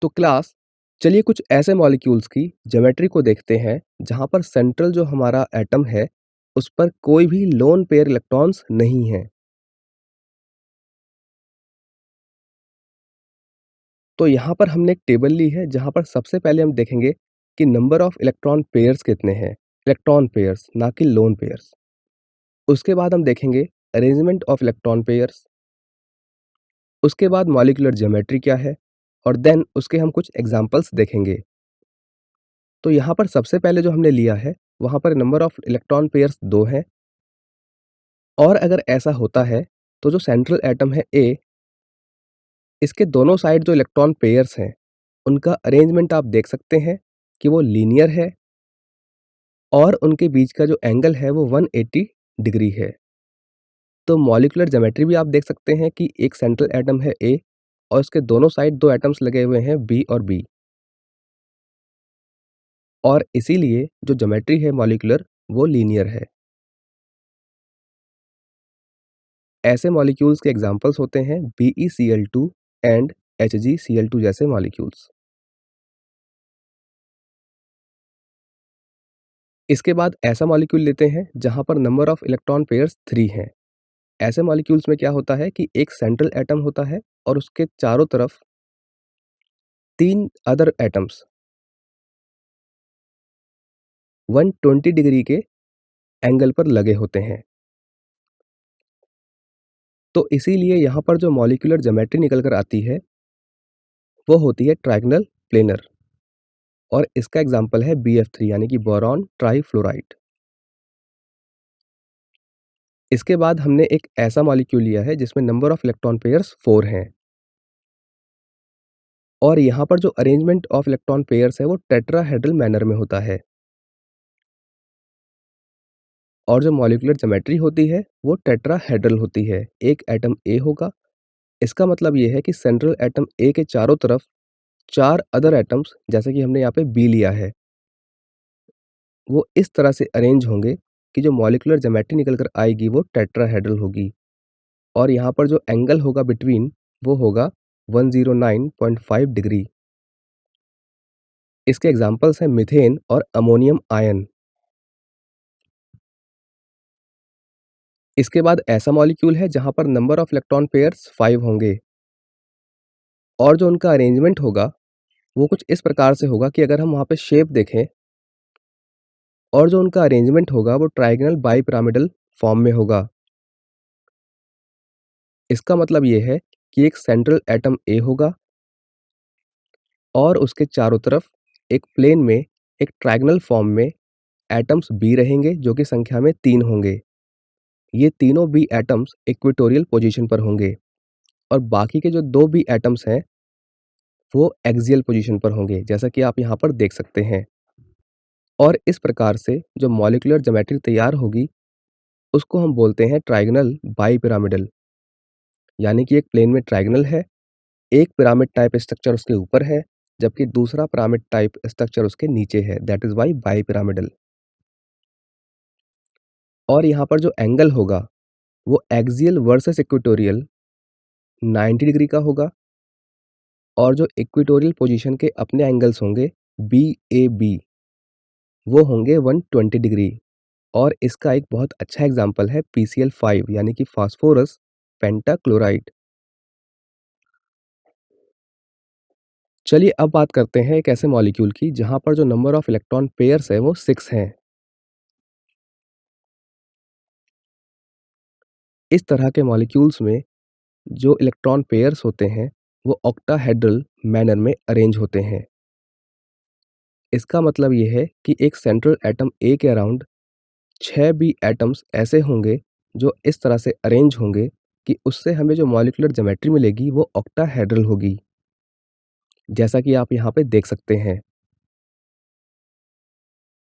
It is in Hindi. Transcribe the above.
तो क्लास, चलिए कुछ ऐसे मॉलिक्यूल्स की ज्योमेट्री को देखते हैं जहां पर सेंट्रल जो हमारा एटम है उस पर कोई भी लोन पेयर इलेक्ट्रॉन्स नहीं है। तो यहाँ पर हमने एक टेबल ली है जहाँ पर सबसे पहले हम देखेंगे कि नंबर ऑफ इलेक्ट्रॉन पेयर्स कितने हैं। इलेक्ट्रॉन पेयर्स, ना कि लोन पेयर्स। उसके बाद हम देखेंगे अरेंजमेंट ऑफ इलेक्ट्रॉन पेयर्स। उसके बाद मॉलिक्यूलर ज्योमेट्री क्या है, और देन उसके हम कुछ एग्जांपल्स देखेंगे। तो यहाँ पर सबसे पहले जो हमने लिया है वहाँ पर नंबर ऑफ इलेक्ट्रॉन पेयर्स 2 हैं। और अगर ऐसा होता है तो जो सेंट्रल एटम है ए, इसके दोनों साइड जो इलेक्ट्रॉन पेयर्स हैं उनका अरेंजमेंट आप देख सकते हैं कि वो लीनियर है, और उनके बीच का जो एंगल है वो 180 डिग्री है। तो मॉलिक्यूलर ज्योमेट्री भी आप देख सकते हैं कि एक सेंट्रल एटम है ए और उसके दोनों साइड दो एटम्स लगे हुए हैं बी और बी, और इसीलिए जो ज्योमेट्री है मॉलिक्यूलर वो लीनियर है। ऐसे मॉलिक्यूल्स के एग्जांपल्स होते हैं BeCl2 एंड HgCl2 जैसे मॉलिक्यूल्स। इसके बाद ऐसा मॉलिक्यूल लेते हैं जहां पर नंबर ऑफ इलेक्ट्रॉन पेयर्स 3 हैं। ऐसे मॉलिक्यूल्स में क्या होता है कि एक सेंट्रल एटम होता है और उसके चारों तरफ 3 अदर एटम्स 120 डिग्री के एंगल पर लगे होते हैं। तो इसीलिए यहाँ पर जो मॉलिक्यूलर ज्योमेट्री निकल कर आती है वो होती है ट्रायंगल प्लेनर, और इसका एग्जांपल है BF3 यानी कि बोरॉन ट्राईफ्लोराइड। इसके बाद हमने एक ऐसा मॉलिक्यूल लिया है जिसमें नंबर ऑफ इलेक्ट्रॉन पेयर्स 4 हैं, और यहाँ पर जो अरेंजमेंट ऑफ इलेक्ट्रॉन पेयर्स है वो टेट्राहेड्रल मैनर में होता है। और जो मॉलिक्यूलर ज्योमेट्री होती है वो टेट्राहेड्रल होती है। एक एटम ए होगा, इसका मतलब ये है कि सेंट्रल एटम ए के चारों तरफ 4 अदर एटम्स, जैसे कि हमने यहाँ पे बी लिया है, वो इस तरह से अरेंज होंगे कि जो मॉलिक्यूलर ज्योमेट्री निकल कर आएगी वो टेट्राहेड्रल होगी। और यहाँ पर जो एंगल होगा बिटवीन वो होगा 109.5 डिग्री। इसके एग्जांपल्स हैं मीथेन और अमोनियम आयन। इसके बाद ऐसा मॉलिक्यूल है जहां पर नंबर ऑफ इलेक्ट्रॉन पेयर्स 5 होंगे, और जो उनका अरेंजमेंट होगा वो कुछ इस प्रकार से होगा कि अगर हम वहाँ पे शेप देखें, और जो उनका अरेंजमेंट होगा वो ट्रायगोनल बाईपिरामिडल फॉर्म में होगा। इसका मतलब ये है कि एक सेंट्रल एटम ए होगा और उसके चारों तरफ एक प्लेन में एक ट्रायगोनल फॉर्म में एटम्स बी रहेंगे जो कि संख्या में 3 होंगे। ये तीनों बी एटम्स इक्वेटोरियल पोजीशन पर होंगे, और बाकी के जो 2 बी एटम्स हैं वो एक्सियल पोजीशन पर होंगे, जैसा कि आप यहाँ पर देख सकते हैं। और इस प्रकार से जो मॉलिक्यूलर ज्योमेट्री तैयार होगी उसको हम बोलते हैं ट्रायगोनल बाईपिरामिडल। यानी कि एक प्लेन में ट्रायगोनल है, एक पिरामिड टाइप स्ट्रक्चर उसके ऊपर है, जबकि दूसरा पिरामिड टाइप स्ट्रक्चर उसके नीचे है, दैट इज वाई बाईपिरामिडल। और यहाँ पर जो एंगल होगा वो एक्सियल वर्सेस इक्वेटोरियल 90 डिग्री का होगा, और जो इक्वेटोरियल पोजीशन के अपने एंगल्स होंगे BAB वो होंगे 120 डिग्री। और इसका एक बहुत अच्छा एग्जाम्पल है PCl5 यानी कि फास्फोरस पेंटाक्लोराइड। चलिए अब बात करते हैं एक ऐसे मॉलिक्यूल की जहां पर जो नंबर ऑफ इलेक्ट्रॉन पेयर्स है वो 6 हैं। इस तरह के मॉलिक्यूल्स में जो इलेक्ट्रॉन पेयर्स होते हैं वो ऑक्टाहेड्रल मैनर में अरेंज होते हैं। इसका मतलब ये है कि एक सेंट्रल एटम ए के अराउंड 6 बी एटम्स ऐसे होंगे जो इस तरह से अरेंज होंगे कि उससे हमें जो मॉलिक्यूलर ज्योमेट्री मिलेगी वो ऑक्टाहेड्रल होगी, जैसा कि आप यहाँ पे देख सकते हैं।